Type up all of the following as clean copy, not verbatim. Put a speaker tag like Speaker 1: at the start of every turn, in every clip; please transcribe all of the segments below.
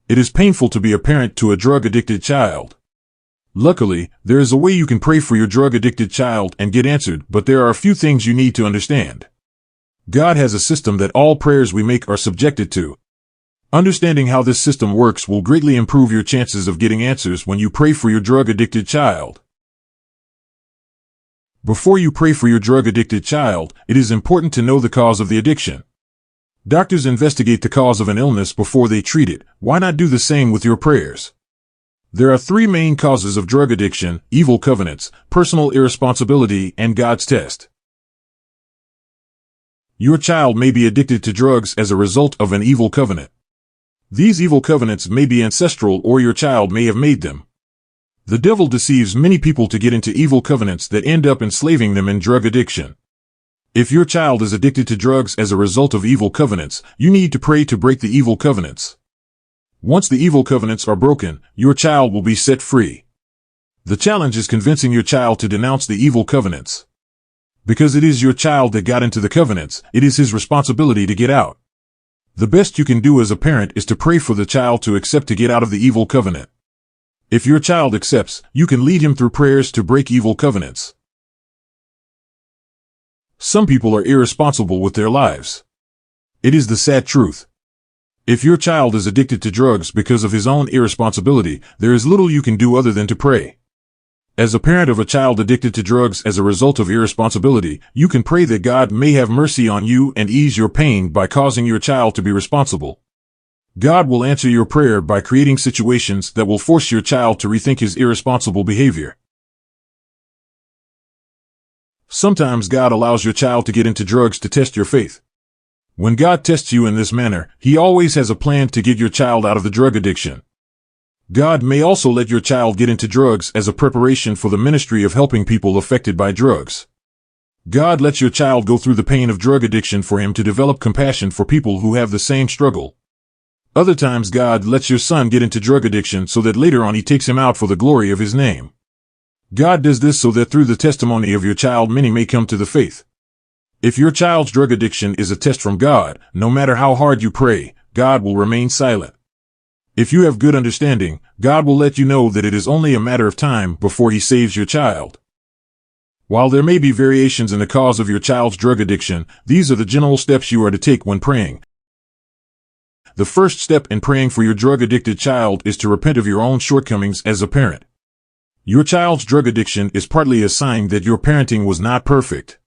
Speaker 1: It is painful to be a parent to a drug-addicted child. Luckily, there is a way you can pray for your drug-addicted child and get answered, but there are a few things you need to understand. God has a system that all prayers we make are subjected to. Understanding how this system works will greatly improve your chances of getting answers when you pray for your drug-addicted child. Before you pray for your drug-addicted child, it is important to know the cause of the addiction. Doctors investigate the cause of an illness before they treat it. Why not do the same with your prayers? There are three main causes of drug addiction: evil covenants, personal irresponsibility, and God's test. Your child may be addicted to drugs as a result of an evil covenant. These evil covenants may be ancestral, or your child may have made them. The devil deceives many people to get into evil covenants that end up enslaving them in drug addiction. If your child is addicted to drugs as a result of evil covenants, you need to pray to break the evil covenants. Once the evil covenants are broken, your child will be set free. The challenge is convincing your child to denounce the evil covenants. Because it is your child that got into the covenants, it is his responsibility to get out. The best you can do as a parent is to pray for the child to accept to get out of the evil covenant. If your child accepts, you can lead him through prayers to break evil covenants. Some people are irresponsible with their lives. It is the sad truth. If your child is addicted to drugs because of his own irresponsibility, there is little you can do other than to pray. As a parent of a child addicted to drugs as a result of irresponsibility, you can pray that God may have mercy on you and ease your pain by causing your child to be responsible. God will answer your prayer by creating situations that will force your child to rethink his irresponsible behavior. Sometimes God allows your child to get into drugs to test your faith. When God tests you in this manner, he always has a plan to get your child out of the drug addiction. God may also let your child get into drugs as a preparation for the ministry of helping people affected by drugs. God lets your child go through the pain of drug addiction for him to develop compassion for people who have the same struggle. Other times God lets your son get into drug addiction so that later on he takes him out for the glory of his name. God does this so that through the testimony of your child many may come to the faith. If your child's drug addiction is a test from God, no matter how hard you pray, God will remain silent. If you have good understanding, God will let you know that it is only a matter of time before he saves your child. While there may be variations in the cause of your child's drug addiction, these are the general steps you are to take when praying. The first step in praying for your drug-addicted child is to repent of your own shortcomings as a parent. Your child's drug addiction is partly a sign that your parenting was not perfect.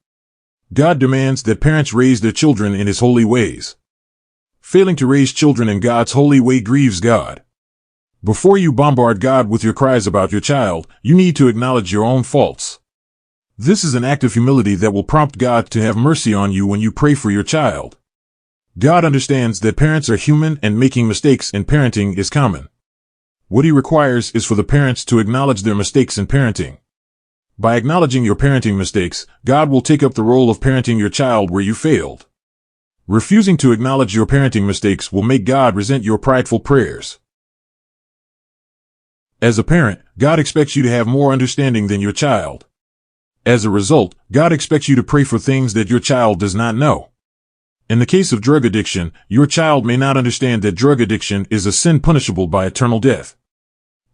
Speaker 1: God demands that parents raise their children in his holy ways. Failing to raise children in God's holy way grieves God. Before you bombard God with your cries about your child, you need to acknowledge your own faults. This is an act of humility that will prompt God to have mercy on you when you pray for your child. God understands that parents are human and making mistakes in parenting is common. What he requires is for the parents to acknowledge their mistakes in parenting. By acknowledging your parenting mistakes, God will take up the role of parenting your child where you failed. Refusing to acknowledge your parenting mistakes will make God resent your prideful prayers. As a parent, God expects you to have more understanding than your child. As a result, God expects you to pray for things that your child does not know. In the case of drug addiction, your child may not understand that drug addiction is a sin punishable by eternal death.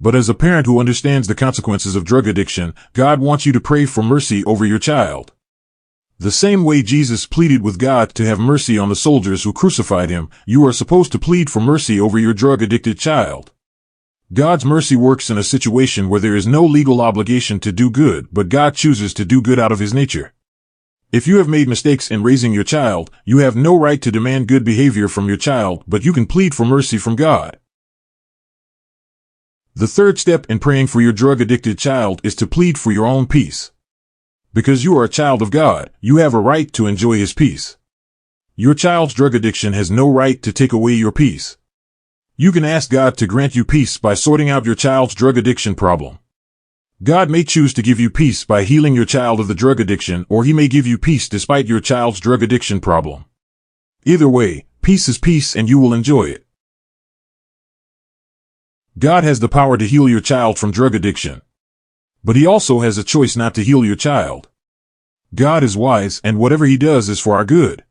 Speaker 1: But as a parent who understands the consequences of drug addiction, God wants you to pray for mercy over your child. The same way Jesus pleaded with God to have mercy on the soldiers who crucified him, you are supposed to plead for mercy over your drug-addicted child. God's mercy works in a situation where there is no legal obligation to do good, but God chooses to do good out of his nature. If you have made mistakes in raising your child, you have no right to demand good behavior from your child, but you can plead for mercy from God. The third step in praying for your drug-addicted child is to plead for your own peace. Because you are a child of God, you have a right to enjoy his peace. Your child's drug addiction has no right to take away your peace. You can ask God to grant you peace by sorting out your child's drug addiction problem. God may choose to give you peace by healing your child of the drug addiction, or he may give you peace despite your child's drug addiction problem. Either way, peace is peace and you will enjoy it. God has the power to heal your child from drug addiction. But he also has a choice not to heal your child. God is wise, and whatever he does is for our good.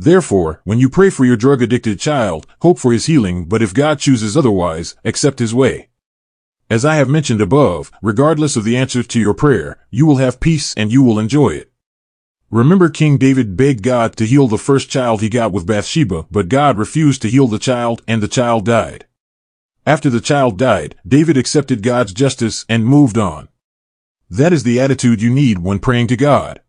Speaker 1: Therefore, when you pray for your drug-addicted child, hope for his healing, but if God chooses otherwise, accept his way. As I have mentioned above, regardless of the answer to your prayer, you will have peace and you will enjoy it. Remember, King David begged God to heal the first child he got with Bathsheba, but God refused to heal the child and the child died. After the child died, David accepted God's justice and moved on. That is the attitude you need when praying to God.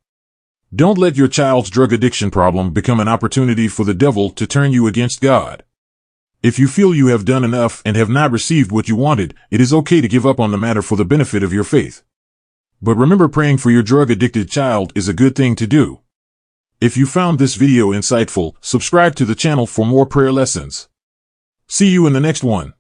Speaker 1: Don't let your child's drug addiction problem become an opportunity for the devil to turn you against God. If you feel you have done enough and have not received what you wanted, it is okay to give up on the matter for the benefit of your faith. But remember, praying for your drug-addicted child is a good thing to do. If you found this video insightful, subscribe to the channel for more prayer lessons. See you in the next one.